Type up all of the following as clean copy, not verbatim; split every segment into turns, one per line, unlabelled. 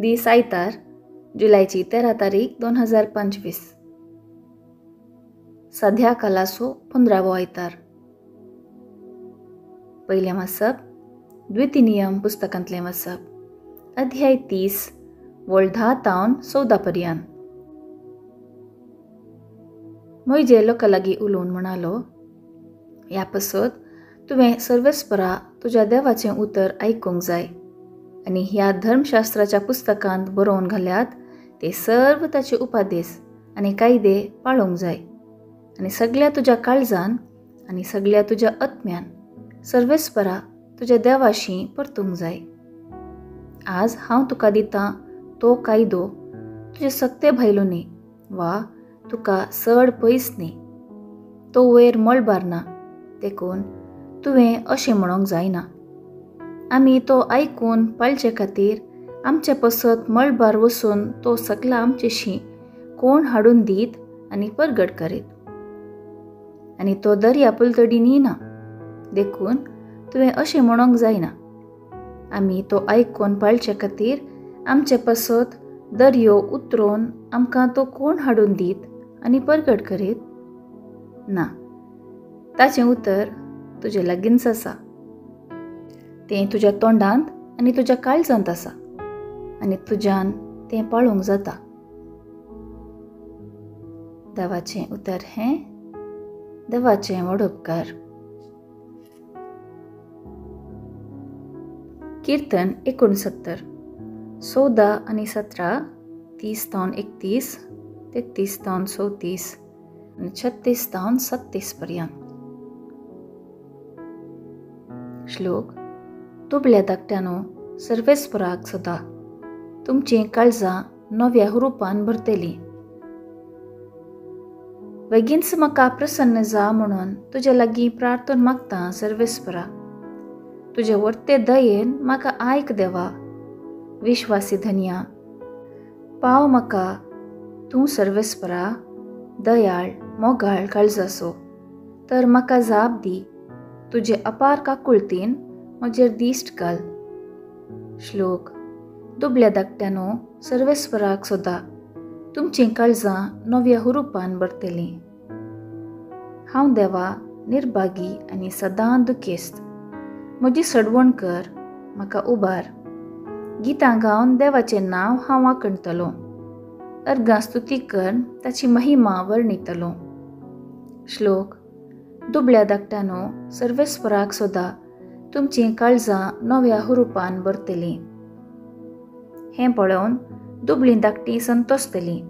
दीस आयतार, जुलायची 13 तारीख 2025. सध्या कालासो 15वो आयतार. पयलें वाचप द्वितीनियम पुस्तकांतलें वाचप, अध्याय 30 वळ 10 तावन 14 पर्यंत. मोइजे लोकां लागीं उलोवन म्हणालो, ह्या पासत तुवें सर्वेस्परा तुज्या देवाचें उतर आयकूंक जाय आनी ह्या धर्मशास्त्राच्या पुस्तकांत बरोवन घाल्यात ते सर्व ताचे उपादेश आनी कायदे पाळूंक जाय आनी सगळ्या तुज्या काळजान आनी सगळ्या तुज्या आत्म्यान सर्वेस्परा तुज्या देवाशी परतूंक जाय. आज हांव तुका दितां तो कायदो तुजे सक्ते भायलो न्ही वा तुका चड पयस न्ही, तो वयर मळबार ना, देखून तुवें अशें म्हणूंक जायना. आमी तो आयकून पाळचे खातीर आमचे पसत मळबार वचून तो सगळा आमचेशी कोण हाडून दीत आनी परगट करीत. आनी तो दर्या पलतडी न्हिना, देखून तुवें अशें म्हणूंक जायना. आमी तो आयकून पाळचे खातीर आमचे पसत दर्यो उतरोवन आमकां तो कोण हाडून दीत आनी परगट करीत. ना, ताचें उतर तुजे लागींच आसा. तें तुज्या तोंडांत आनी तुज्या काळजांत आसा आनी तुज्यान तें पाळूंक जाता. देवाचें उतर हें देवाचें व्हड उपकार. कीर्तन 69, 14 आनी 17, 30 तावन 31, 33 तावन 34 आनी 36 तावन 37 पर्यंत. श्लोक. दुबळ्या धाकट्यानो, सर्वेस्पराक सदा तुमचीं काळजां नव्या हुरूपान भरतलीं. बेगीनच म्हाका प्रसन्न जा म्हणून तुजे लागीं प्रार्थना मागतां सर्वेस्परा. तुजे वर्ते दयेन म्हाका आयक देवा. विश्वासी धन्या, पाव म्हाका तूं सर्वेस्परा दयाळ मोगाळ काळजाचो, तर म्हाका जाप दी. तुजे अपार काकुळतीन म्हजेर दिश्ट घाल. श्लोक. दुबळ्या धाकट्यानो, सर्वेस्पराक सदा तुमचीं काळजां नव्या हुरूपान भरतलीं. हांव देवा निर्भागी आनी सदां दुखेस्त. म्हजी सडवण कर, म्हाका उबार. गितां गावन देवाचें नांव हांव वाखणतलों. अर्गां स्तुती करून ताची महिमा वर्णितलों. श्लोक. दुबळ्या धाकट्यानो, सर्वेस्पराक सदा तुमचीं काळजां नव्या हुरूपान भरतलीं. हें पळोवन दुबळीं धाकटीं संतोसतलीं.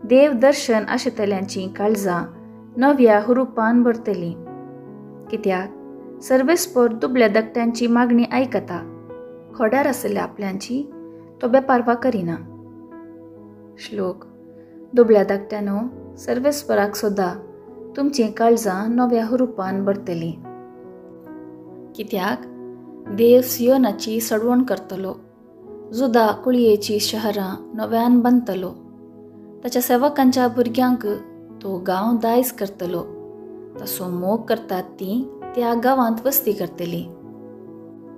देव दर्शन आशितल्यांचीं काळजां नव्या हुरूपान भरतलीं. कित्याक सर्वेस्पर दुबळ्या धाकट्यांची मागणी आयकता. खोड्यार आसल्या आपल्यांची तो बेपारवा करिना. श्लोक. दुबळ्या धाकट्यानो, सर्वेस्पराक सदा तुमचीं काळजां नव्या हुरूपान भरतलीं. कित्याक देव सियोनाची सडवण करतलो. जुदा कुळयेचीं शहरां नव्यान बांदतलो. ताच्या सेवकांच्या भुरग्यांक तो गांव दायज करतलो. तसो मोग करतात तीं त्या गांवांत वस्ती करतलीं.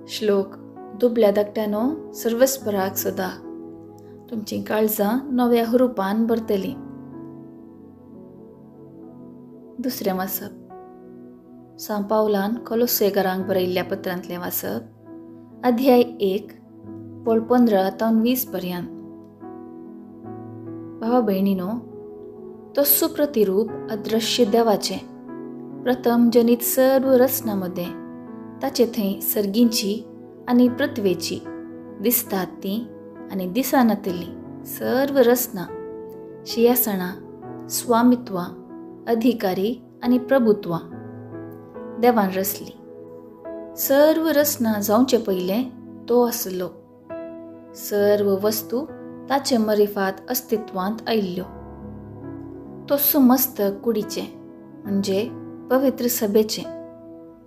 श्लोक. दुबळ्या धाकट्यानो, सर्वेस्पराक सदा तुमचीं काळजां नव्या हुरूपान भरतलीं. दुसरें वाचप. सांत पावलान कोलोसेकारांक बरयल्ल्या पत्रांतलें वाचप, अध्याय 1 वळ 15 तावन 20 पर्यंत. भावा भयणीनो, तो सुप्रतिरूप अदृश्य देवाचें प्रथम जनीत सर्व रचनांमध्ये ताचे थंय सर्गींची आनी पृथ्वेची दिसतात तीं आनी दिसानातलीं सर्व रचना, शियासणां, स्वामित्वां, अधिकारी आनी प्रभुत्वां देवान रचली. सर्व रचना जावचे पयलें तो आसलो. सर्व वस्तू ताचे मरिफात अस्तित्वांत आयिल्ल्यो. तो सुमस्तक कुडीचें म्हणजे पवित्र सभेचें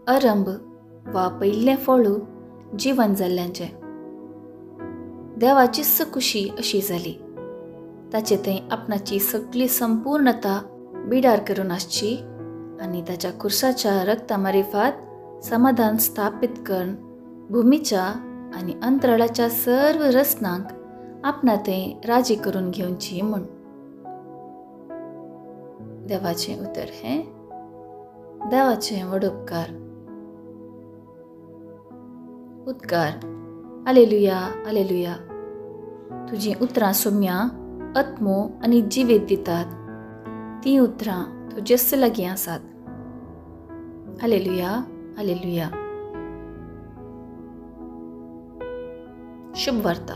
आरंभ वा पयिल्लें फळू जीवन जाल्ल्यांचें. देवाची सकुशी अशी जाली. ताचे थंय आपणाची सगळी संपूर्णता बिडार करून आसची आनी ताच्या खुर्साच्या रक्ता मारिफात समाधान स्थापीत करून भुमीच्या आनी अंतराळाच्या सर्व रचनांक आपणा थंय राजी करून घेवची म्हूण. देवाचें उतर हें देवाचें व्हड उपकार. उद्गार. Hallelujah hallelujah. तुजीं उतरां सौम्या, आत्मो आनी जिवीत दितात. तीं उतरां तूं जेस्त लागीं आसात. Hallelujah hallelujah. शुभ वार्ता.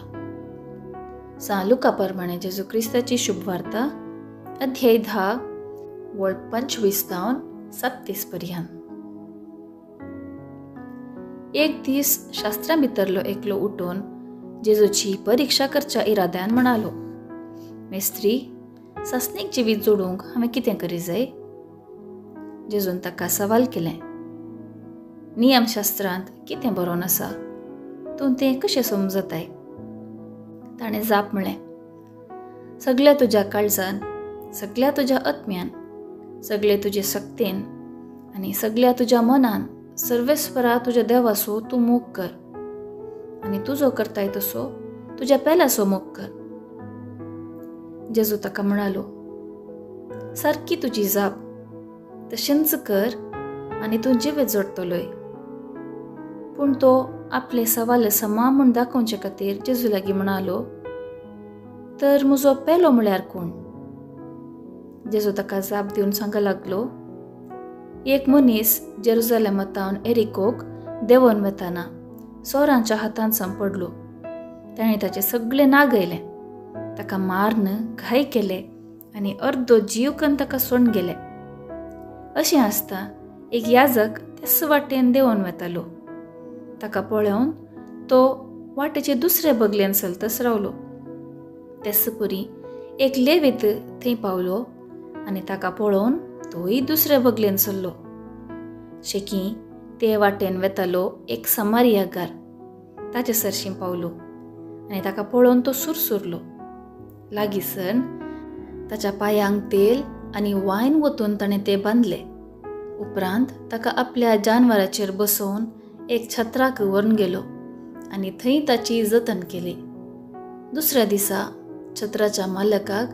लुका प्रमाणे जेजू क्रिस्ताची शुभ वार्ता, अध्याय 10 वळ 25-37 पर्यंत. एक दीस शास्त्रां भितरलो एकलो उठून जेजूची परीक्षा करच्या इराद्यान म्हणालो, मेस्त्री, सस्नीक जिवीत जोडूंक हांवें कितें करी जाय? जेजून ताका सवाल केलें, नियमशास्त्रांत कितें बरोवन आसा? तूं तें कशें समजताय? ताणें जाप म्हळें, सगळ्या तुज्या काळजान, सगळ्या तुज्या आत्म्यान, सगळे तुजे सक्तेन आनी सगळ्या तुज्या मनान सर्वेस्परा तुज्या देवाचो तूं मोग कर आनी तुजो करताय तसो तुज्या पेल्याचो मोग कर. जेजू ताका म्हणालो, सारकी तुजी जाप, तशेंच कर आनी तूं जिवीत जोडटलोय. पूण तो आपले सवाल समा म्हूण दाखोवचे खातीर जेजू लागीं म्हणालो, तर म्हजो पेलो म्हळ्यार कोण? जेजू ताका जाप दिवन सांगूंक लागलो, एक मनीस जेरुसलेमांतावन एरिकोक देंवोन वताना सोरांच्या हातांत सांपडलो. ताणें ताचे सगळे नागयले, ताका मारन घाय केले आनी अर्दो जीव करून ताका सोडून गेले. अशें आसता एक याजक तेच वाटेन देंवोन वतालो. ताका पळोवन तो वाटेचे दुसरे बगलेन चलतच रावलो. तेच परी एक लेवीत थंय पावलो आनी ताका पळोवन तोय दुसरे बगलेन चल्लो. शेकी ते वाटेन वेतालो एक समारियागार ताचे सरशीं पावलो आनी ताका पळोवन तो सुरसुरलो. लागींसन ताच्या पांयांक तेल आनी वायन वतून ताणें ते बांदले. उपरांत ताका आपल्या जानवराचेर बसोवन एक छत्राक व्हरून गेलो आनी थंय ताची जतन केली. दुसऱ्या दिसा छत्राच्या मालकाक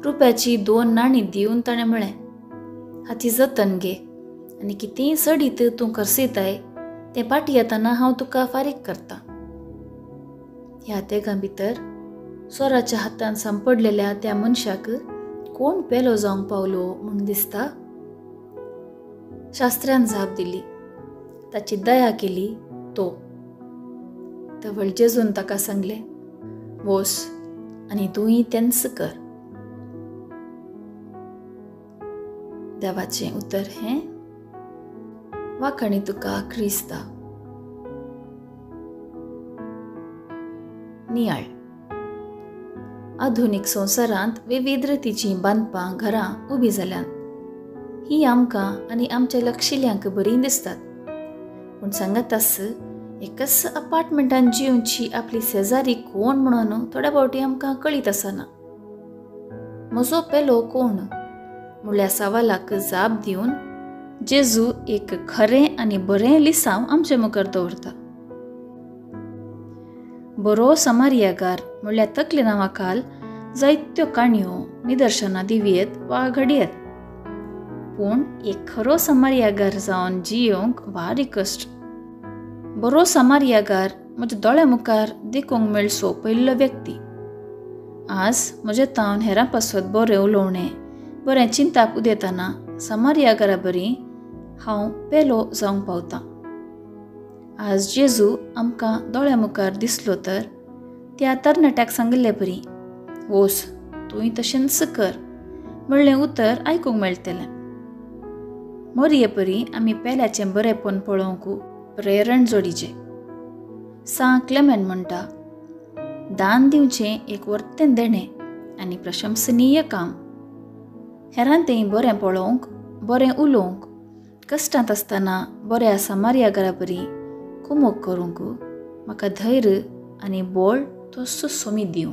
रुप्याची 2 नाणीं दिवन ताणें म्हळें, हाची जतन घे आनी कितेंय सडीत तूं करसयताय तें पाटी येताना हांव तुका फारीक करतां. ह्या तेगा भितर सोराच्या हातान सांपडलेल्या त्या मनशाक कोण पेलो जावंक पावलो म्हूण दिसता? शास्त्रान जाप दिली, ताची दया केली तो. तवळ जेजून ताका सांगलें, वोस आनी तूंय तेंच कर. देवाचें उतर हें वाखणी तुका क्रिस्ता. नियाळ. आधुनीक संवसारांत विविध रितीचीं बांदपां घरां उबी जाल्यात. ही आमकां आनी आमच्या लक्षिल्यांक बरी दिसतात. पूण सांगात आस, एकच अपार्टमेंटान जिवची आपली शेजारी कोण म्हणून थोड्या फावटी आमकां कळीत आसना. म्हजो पेलो कोण म्हणल्या सवालाक जाप दिवन जेजू एक खरें आनी बरें लिसांव आमचे मुखार दवरता. बरो समारियागार म्हणल्यार तकले नांवाखाल जायत्यो काणयो निदर्शनां दिवयेत वा घडयेत. पूण एक खरो समारियागार जावन जियोंक वारी कश्ट. बरो समारियागार म्हज्या दोळ्या मुखार देखूंक मेळचो पयलो व्यक्ती. आज म्हजे तावन हेरां पासत बरें उलोवणें, बरें चिंताप उदेताना समारियागारा बरी हांव पेलो जावंक पावतां. आज जेजू आमकां दोळ्या मुखार दिसलो तर त्या तरणाट्याक सांगले परी, वोस तूंय तशेंच कर म्हणलें उतर आयकूंक मेळटलें. मोरये परी आमी पेल्याचें बरेंपण पळोवंक प्रेरण जोडीचें. सा क्लेमेंट म्हणटा, दान दिवचें एक वर्तें देणें आनी प्रशंसनीय काम. हेरां तें बरें पळोवंक, बरें उलोवंक, कश्टांत आसतना बऱ्या समारियागारा बरी कुमोग करूंक म्हाका धैर्य आनी बोळ तसो सोमीत दिवं.